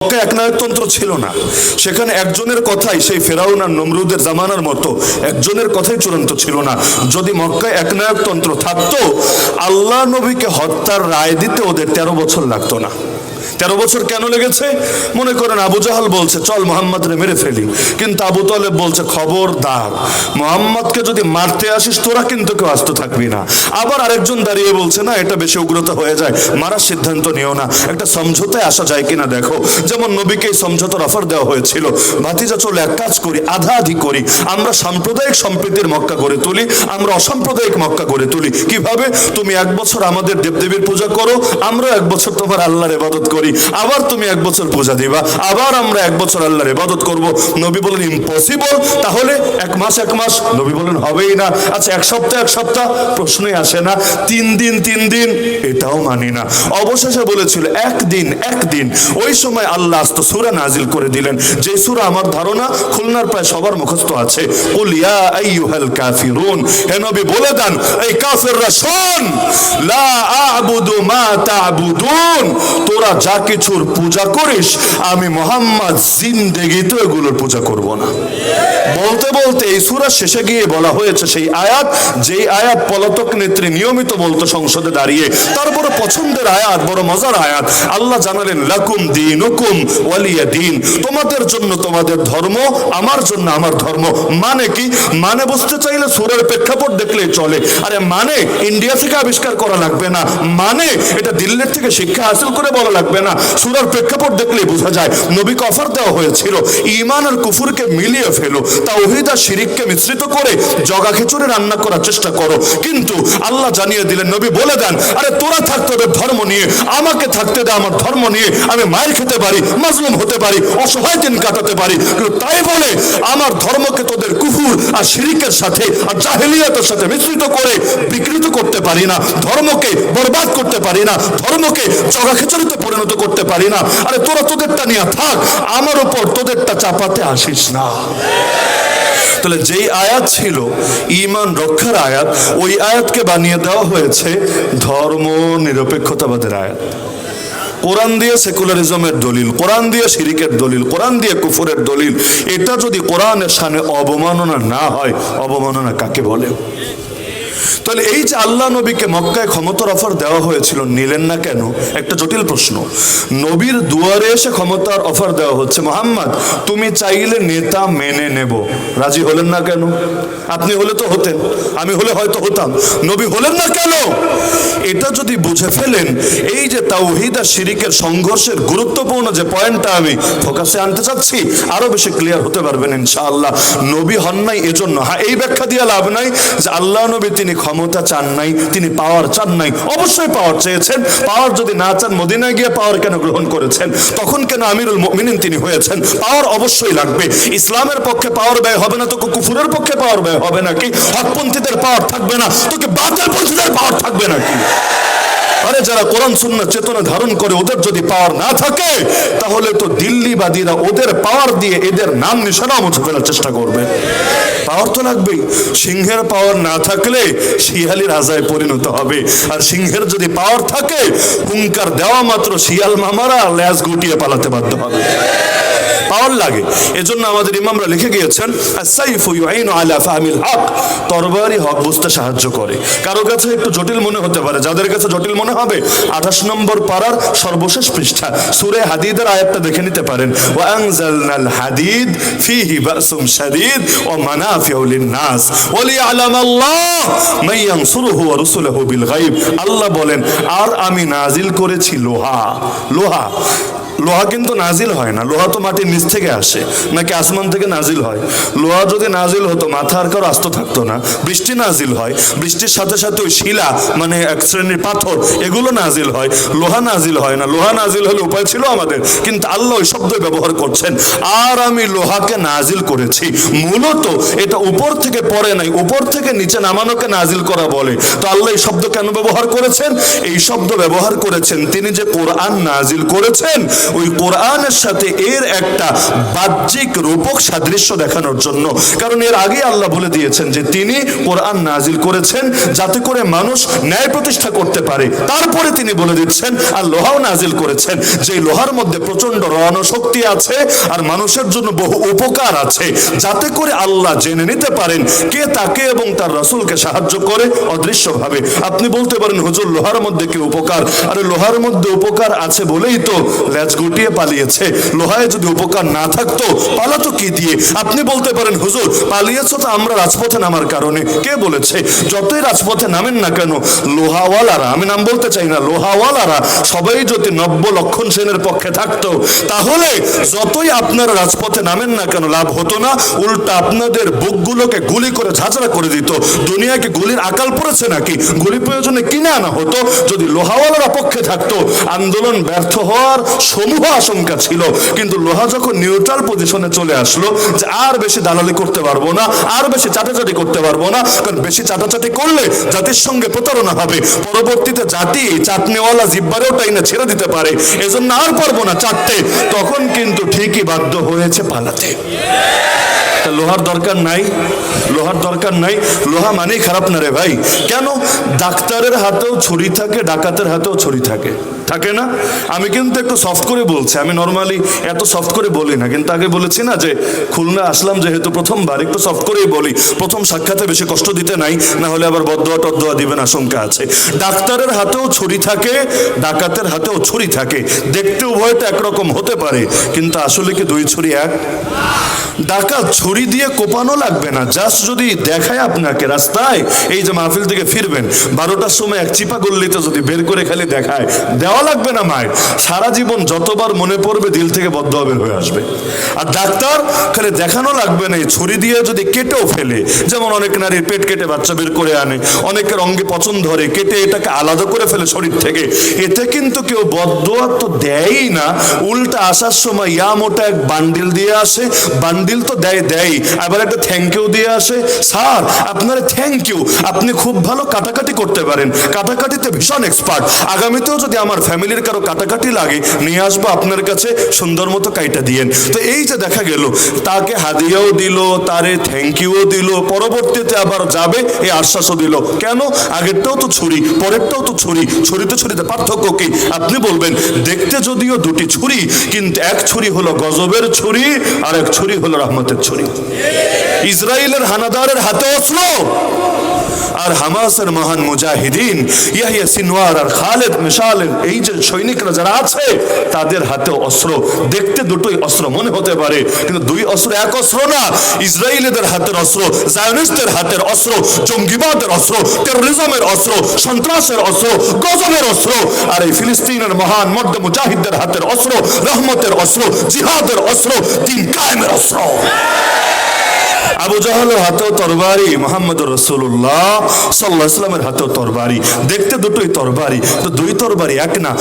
একনায়কতন্ত্র ছিল না, সেখানে একজনের কথাই, সেই ফেরাউন আর নমরুদের জামানার মতো একজনের কথাই চূড়ান্ত ছিল না। যদি মক্কায় একনায়কতন্ত্র থাকতো, আল্লাহ নবীকে হত্যার রায় দিতে ওদের 13 বছর লাগতো না। 13 বছর কেন লেগেছে? মনে করেন আবু জাহাল বলছে চল মোহাম্মদরে মেরে ফেলি, কিন্তু আবু তালেব বলছে খবরদার, মোহাম্মদকে যদি মারতে আসিস তোরা কিন্তু কেউ আস্ত থাকবি না। আবার আরেকজন দাঁড়িয়ে বলছে না, এটা বেশি উগ্রতা হয়ে যায়, মারার সিদ্ধান্ত নিও না, একটা সমঝোতায় আসা যায় কিনা দেখো। যেমন নবীকে এই সমঝোতার অফার দেওয়া হয়েছিল, ভাতিজা চলো এক কাজ করি, আধা আধি করি, আমরা সাম্প্রদায়িক সম্প্রীতির মক্কা গড়ে তুলি, আমরা অসাম্প্রদায়িক মক্কা গড়ে তুলি। কিভাবে? তুমি 1 বছর আমাদের দেবদেবীর পূজা করো, আমরা 1 বছর তোমার আল্লাহর ইবাদত করি, আবার তুমি 1 বছর পূজা দিবা, আবার আমরা 1 বছর আল্লাহর ইবাদত করব। নবী বলেন ইম্পসিবল, তাহলে 1 মাস 1 মাস। নবী বলেন হবেই না। আচ্ছা 1 সপ্তাহ 1 সপ্তাহ, প্রশ্নই আসে না। 3 দিন 3 দিন, এটাও মানি না। অবশেষে বলেছিল 1 দিন 1 দিন। ওই সময় আল্লাহ আস্ত সূরা নাজিল করে দিলেন, যে সূরা আমার ধারণা খুলনার প্রায় সবার মুখস্থ আছে, কুল ইয়া আইয়ুহাল কাফিরুন, হে নবী বলে দেন এই কাফেররা শোন, লা আ'বুদু মা তা'বুদুন, তোরা যা কিছুর পূজা করিস আমি মুহাম্মদ জিন্দেগিতে এগুলোর পূজা করব না। বলতে বলতে এই সূরা শেষে গিয়ে বলা হয়েছে সেই আয়াত, যেই আয়াত পলাতক নেত্রী নিয়মিত বলতো সংসদে দাঁড়িয়ে, তার বড় পছন্দের আয়াত, বড় মজার আয়াত। আল্লাহ জানালেন লাকুম দীনুকুম ওয়ালিয়া দীন, তোমাদের জন্য তোমাদের ধর্ম, আমার জন্য আমার ধর্ম। মানে কি? মানে বুঝতে চাইলে সূরার প্রেক্ষাপট দেখলেই চলে। আরে মানে ইন্ডিয়া থেকে আবিষ্কার করা লাগবে না, মানে এটা দিল্লির থেকে শিক্ষা হাসিল করে বলা লাগবে না, সূরার প্রেক্ষাপট দেখলেই বোঝা যায়। নবীকে অফার দেওয়া হয়েছিল ঈমান আর কুফরকে মিলিয়ে ফেলো, তাওহীদ আর শিরককে মিশ্রিত করে জগা খিচুড়ি রান্না করার চেষ্টা করো। কিন্তু আল্লাহ জানিয়ে দিলেন, নবী বলে দেন আরে তোরা থাক তোদের ধর্ম নিয়ে, আমাকে থাকতে দে আমার ধর্ম নিয়ে। আমি মায়ের খেতে পারি, মাজলুম হতে পারি, অসহায় দিন কাটাতে পারি, কিন্তু তাই বলে আমার ধর্মকে তোদের কুফর আর শিরকের সাথে আর জাহেলিয়াতের সাথে মিশ্রিত করে বিকৃত করতে পারি না, ধর্মকে বরবাদ করতে পারি না, ধর্মকে জগা খিচুড়িতে পরিণত করতে পারি না। আরে তোরা তোদেরটা নিয়ে থাক, আমার উপর তোদেরটা চাপাতে আসিস না। তাহলে যেই আয়াত ছিল ঈমান রক্ষার আয়াত, ওই আয়াতকে বানিয়ে দেওয়া হয়েছে ধর্ম নিরপেক্ষতাবাদের আয়াত। কোরআন দিয়ে সেকুলারিজমের দলিল, কোরআন দিয়ে শিরকের দলিল, কোরআন দিয়ে কুফরের দলিল। এটা যদি কোরআনের সামনে অবমাননা না হয়, অবমাননা কাকে বলে? তাহলে এই যে আল্লাহ নবীকে মক্কায় ক্ষমতার অফার দেওয়া হয়েছিল, নিলেন না কেন? একটা জটিল প্রশ্ন। নবীর দুয়ারে এসে ক্ষমতার অফার দেওয়া হচ্ছে, মুহাম্মদ তুমি চাইলে নেতা মেনে নেব, রাজি হলেন না কেন? আপনি হলে তো হতেন, আমি হলে হয়তো হতাম, নবী হলেন না কেন? এটা যদি বুঝে ফেলেন, এই যে তাওহীদ আর শিরকের সংঘর্ষের গুরুত্বপূর্ণ যে পয়েন্টটা আমি ফোকাসে আনতে চাচ্ছি, আরো বেশি ক্লিয়ার হতে পারবেন ইনশাআল্লাহ। নবী হন নাই এজন্য, হ্যাঁ এই ব্যাখ্যা দিয়ে লাভ নাই যে আল্লাহ নবী তিনি ক্ষমতা চান নাই, তিনি পাওয়ার চান নাই। অবশ্যই পাওয়ার চেয়েছেন। পাওয়ার যদি না চান মদিনায় গিয়ে পাওয়ার কেন গ্রহণ করেছেন? তখন কেন আমিরুল মুমিনিন তিনি হয়েছেন? পাওয়ার অবশ্যই লাগবে। ইসলামের পক্ষে পাওয়ার ব্যয় হবে না তো কুফরের পক্ষে পাওয়ার ব্যয় হবে নাকি? হকপন্থীদের পাওয়ার থাকবে না তো কি বাতিলপন্থীদের পাওয়ার থাকবে নাকি? আরে যারা কোরআন সুন্নাহ চেতনা ধারণ করে ওদের যদি পাওয়ার না থাকে, তাহলে তো দিল্লিবাদীরা ওদের পাওয়ার দিয়ে এদের নাম নিশানা মুছে ফেলার চেষ্টা করবে। পাওয়ার তো লাগবেই। সিংহের পাওয়ার না থাকলে শিয়ালির আজায় পরিণত হবে, আর সিংহের যদি পাওয়ার থাকে, হুঙ্কার দেওয়া মাত্র শিয়াল মামারা ল্যাজ গুটিয়ে পালাতে বাধ্য হবে। পাওয়ার লাগে। এজন্য আমাদের ইমামরা লিখে গিয়েছেন আস-সাইফু ইউইনু আলা ফাহমিল হক, তরবারি হক বুঝতে সাহায্য করে। কারো কাছে একটু জটিল মনে হতে পারে, যাদের কাছে জটিল মনে হবে 28 নম্বর পারার সর্বশেষ পৃষ্ঠা সূরা হাদিদের আয়াতটা দেখে নিতে পারেন। ওয়া আনজালনাল হাদিদ ফীহি বাসুম শাদীদ ওয়া মানাফিউ লিন-নাস ওয়া লিয়ালামাল্লাহ মান ইয়ানসুরুহু ওয়া রাসূলুহু বিল গায়ব। আল্লাহ বলেন আর আমি নাজিল করেছি লোহা। লোহা লোহা কিন্তু নাজিল হয় না, লোহা তো মাটির নিচ থেকে আসে, নাকি আসমান থেকে নাজিল হয়? লোহা যদি নাজিল হতো মাথা আর কারো আস্ত থাকতো না। বৃষ্টি নাজিল হয়, বৃষ্টির সাথে সাথে ওই শিলা মানে এক শ্রেণীর পাথর এগুলো নাজিল হয়, লোহা নাজিল হয় না। লোহা নাজিল হলে উপায় ছিল আমাদের, কিন্তু আল্লাহ ওই শব্দ ব্যবহার করছেন আর আমি লোহাকে নাজিল করেছি। মূলত এটা উপর থেকে পড়ে নাই, উপর থেকে নিচে নামানোকে নাজিল করা বলে। তো আল্লাহ এই শব্দ কেন ব্যবহার করেছেন? এই শব্দ ব্যবহার করেছেন তিনি যে কোরআন নাজিল করেছেন, ওই কোরআনের সাথে এর একটা বাহ্যিক রূপক সাদৃশ্য দেখানোর জন্য। কারণ এর আগে আল্লাহ বলে দিয়েছেন যে তিনি কোরআন নাজিল করেছেন যাতে করে মানুষ ন্যায় প্রতিষ্ঠা করতে পারে। তারপরে তিনি বলে দিচ্ছেন আর লোহাও নাজিল করেছেন, যে লোহার মধ্যে প্রচন্ড রণশক্তি আছে আর মানুষের জন্য বহু উপকার আছে, যাতে করে আল্লাহ জেনে নিতে পারেন কে তাকে এবং তার রাসূলকে সাহায্য করে অদৃশ্যভাবে। আপনি বলতে পারেন হুজুর লোহার মধ্যে কি উপকার? আরে লোহার মধ্যে উপকার আছে বলেই তো লেজ গুটিয়ে পালিয়েছে। লোহায় যদি উপকার না থাকতো পালাতো কি দিয়ে? আপনি বলতে পারেন হুজুর পালিয়েছ তো আমরা রাজপথে নামার কারণে। কে বলেছে? যতই রাজপথে নামেন না কেন লোহাওয়ালারা, আমি নাম বলতে চাই না, লোহাওয়ালারা সবাই যদি নব্য লক্ষণ সেনের পক্ষে থাকতো তাহলে যতই আপনারা রাজপথে নামেন না কেন লাভ হতো না, উল্টা আপনাদের বুকগুলোকে গুলি করে ঝাঁঝরা করে দিত। দুনিয়াকে গুলির আকাল পড়েছে নাকি? গুলি প্রয়োজনে কিনে আনা হতো। যদি লোহাওয়ালারা পক্ষে থাকতো আন্দোলন ব্যর্থ হওয়ার সমূহ আশঙ্কা ছিল। কিন্তু লোহা যখন নিউট্রাল পজিশনে চলে আসলো যে আর বেশি দালালি করতে পারবো না, আর বেশি চাটাচাটি করতে পারবো না, কারণ বেশি চাটাচাটি করলে জাতির সঙ্গে প্রতারণা হবে, পরবর্তীতে জাতি চাটনিওয়ালা জিব্বারেও টাইনা ছেড়ে দিতে পারে, এজন্য আর পারবো না চাটতে, তখন কিন্তু ঠিকই বাধ্য হয়েছে পালাতে। লোহার দরকার নাই, লোহার দরকার নাই। লোহা মানেই খারাপ না রে ভাই। কেন? ডাক্তারের হাতেও ছুরি থাকে, ডাকাতের হাতেও ছুরি থাকে, থাকে না? আমি কিন্তু একটু সফট করে বলছি, আমি নর্মালি এত সফট করে বলি না, কিন্তু আগে বলেছি না যে খুলনা আসলাম যেহেতু প্রথমবার, একটু সফট করেই বলি। প্রথম সাক্ষাতে বেশি কষ্ট দিতে নাই, না হলে আবার বদদোয়া টদদোয়া দিবেন আশঙ্কা আছে। ডাক্তারের হাতেও ছুরি থাকে, ডাকাতের হাতেও ছুরি থাকে। দেখতে উভয়টা একরকম হতে পারে, কিন্তু আসলে কি দুই ছুরি এক? ডাকাত ছুরি দিয়ে কোপানো লাগবে না, জাস্ট যদি দেখায় আপনাকে রাস্তায়, এই যে মাহফিল থেকে ফিরবেন 12টার সময় এক চিপা গল্লিতে যদি বের করে খালি দেখায়, দেওয়া লাগবে না মায়ের, সারা জীবন যতবার মনে পড়বে দিল থেকে বদদোয়া বের হয়ে আসবে। আর ডাক্তার খালি দেখানো লাগবে না, ছুরি দিয়ে যদি কেটেও ফেলে, যেমন অনেক নারীর পেট কেটে বাচ্চা বের করে আনে, অনেকের অঙ্গে পচন ধরে, কেটে এটাকে আলাদা করে ফেলে শরীর থেকে, এতে কিন্তু কেউ বদদোয়া তো দেয়ই না, উল্টা আসার সময় ইয়া মোটা এক বান্ডিল দিয়ে আসে, বান্ডিল তো দেয়, আবার একটা থ্যাংক ইউ দিয়ে আসে। স্যার আপনার থ্যাংক ইউ, আপনি খুব ভালো কাটাকাটি করতে পারেন, কাটাকাটিতে ভীষণ এক্সপার্ট, আগামীতেও যদি আমার ফ্যামিলির কারো কাটাকাটি লাগে নিয়ে আসবো আপনার কাছে, সুন্দর মতো কাইটা দিয়েন। তো এই যে দেখা গেল তাকে হাদিয়াও দিল, তারে থ্যাংক ইউও দিল, পরবর্তীতে আবার যাবে এই আশ্বাসও দিল। কেন? আগেরটাও তো ছুরি, পরেরটাও তো ছুরি, ছুরিতে ছুরিতে পার্থক্য কি? আপনি বলবেন দেখতে যদিও দুটি ছুরি, কিন্তু এক ছুরি হলো গজবের ছুরি আর এক ছুরি হলো রহমতের ছুরি। ইসরায়েলের হানাদারের হাতে অস্ত্র, আর হামাসের মহান মুজাহিদিন ইয়াহিয়া সিনওয়ার আর খালেদ মিশালের এই যে সৈনিকরা যারা আছে তাদের হাতে অস্ত্র। দেখতে দুটোই অস্ত্র মনে হতে পারে, কিন্তু দুই অস্ত্র এক অস্ত্র না। ইসরায়েলিদের হাতের অস্ত্র, জায়নিস্টদের হাতের অস্ত্র, জঙ্গিবাদের অস্ত্র, টেরোরিজমের অস্ত্র, সন্ত্রাসের অস্ত্র, গজবের অস্ত্র। আর এই ফিলিস্তিনের মহান মর্দ মুজাহিদদের হাতের অস্ত্র রহমতের অস্ত্র, জিহাদের অস্ত্র, দ্বীন কায়েমের অস্ত্র। আবু জাহেলের হাতেও তরবারি, মুহাম্মদুর রাসূলুল্লাহ সাল্লাল্লাহু আলাইহি ওয়াসাল্লামের হাতেও তরবারি। দেখতে দুটোই তরবারি, তো দুই তরবারি এক না।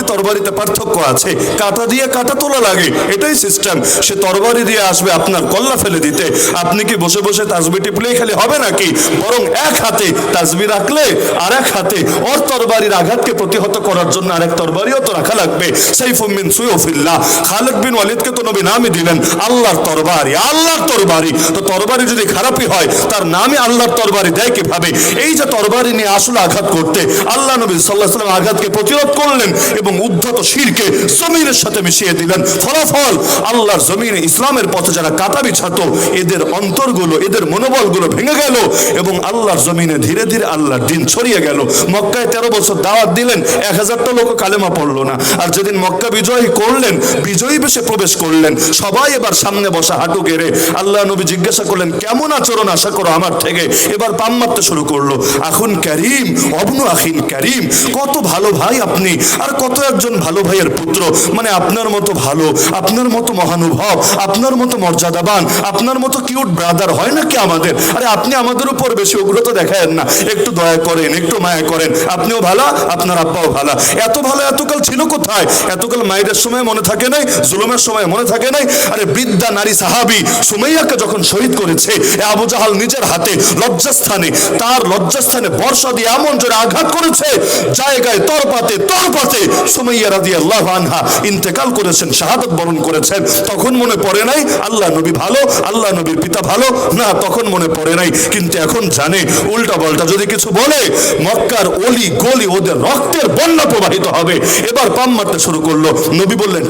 তরবারিতে পার্থক্য আছে, কাঁটা দিয়ে কাঁটা তোলা লাগে, এটাই সিস্টেম। সে তরবারি দিয়ে আসবে আপনার কল্লা ফেলে দিতে। আপনি কি বসে বসে তাসবিহ টিপলেই খালি হবে নাকি? বরং এক হাতে তাসবিহ রাখলে আর এক হাতে ওর তরবারির আঘাতকে প্রতিহত করার জন্য আরেক তরবারিও তো রাখা লাগবে। সাইফুম মিন সুয়ুফিল্লাহ, খালিদ বিন ওয়ালিদকে তো নবী নামই দিলেন আল্লাহর তরবারি, আল্লাহর তরবারি। তো তরবারি যদি খারাপই হয় তার নামে আল্লাহর তরবারি দেয় কিভাবে? এই যে তরবারি নিয়ে আসলে আঘাত করতে আল্লাহ নবী সাল্লাল্লাহু আলাইহি ওয়াসাল্লাম আঘাতকে প্রতিরোধ করলেন এবং উদ্ধত শিরকে জমিনের সাথে মিশিয়ে দিলেন। ফলাফল আল্লাহর জমিনে ইসলামের পথে যারা কাটা বিছাতো এদের অন্তরগুলো, এদের মনোবলগুলো ভেঙে গেল এবং আল্লাহর জমিনে ধীরে ধীরে আল্লাহর দ্বীন ছড়িয়ে গেল। মক্কায় 13 বছর দাওয়াত দিলেন, 1000টা লোক কালেমা পড়লো না। আর যেদিন মক্কা বিজয় করলেন, বিজয়ী বেশে প্রবেশ করলেন, সবাই এবার সামনে বসা হাঁটু গেড়ে আল্লাহ নবী জিজ্ঞাসা করলেন কেমন আচরণ আশা করো আমার থেকে? এবার পাম মারতে শুরু করলো। আখুন কারীম, অবনু আখিন কারীম, কত ভালো ভাই আপনি, আর কত একজন ভালো ভাইয়ের পুত্র, মানে আপনার মতো ভালো, আপনার মতো মহানুভব, আপনার মতো মর্যাদাবান, আপনার মতো কিউট ব্রাদার হয় নাকি আমাদের? আরে আপনি আমাদের উপর বেশি উগ্রতা দেখায়েন না, একটু দয়া করেন, একটু মায়া করেন। আপনিও ভালো, আপনার আব্বাও ভালো। এত ভালো এতকাল ছিল কোথায়? এতকাল মায়ের সময় মনে থাকে নাই, জুলুমের সময় মনে থাকে নাই? আরে বৃদ্ধা নারী সাহাবী সুমাইয়াকে যখন শহীদ করেছে, আবু জাহাল নিজের হাতে লজ্জাস্থানে, তার লজ্জাস্থানে বর্ষা দিয়ে এমন জোরে আঘাত করেছে, জায়গায় তরপাতে তরপাতে সুমাইয়া রাদিয়াল্লাহু আনহা ইন্তেকাল করেছেন, শাহাদাত বরণ করেছেন। তখন মনে পড়ে নাই আল্লাহ নবী ভালো, আল্লাহ নবীর পিতা ভালো না, তখন মনে পড়ে নাই। কিন্তু এখন জানে উল্টা পাল্টা যদি কিছু বলে মক্কার অলি গলি ওদের রক্তের বন্যা প্রবাহিত হবে। এবার পাম মারতে শুরু করলো। নবী বললেন,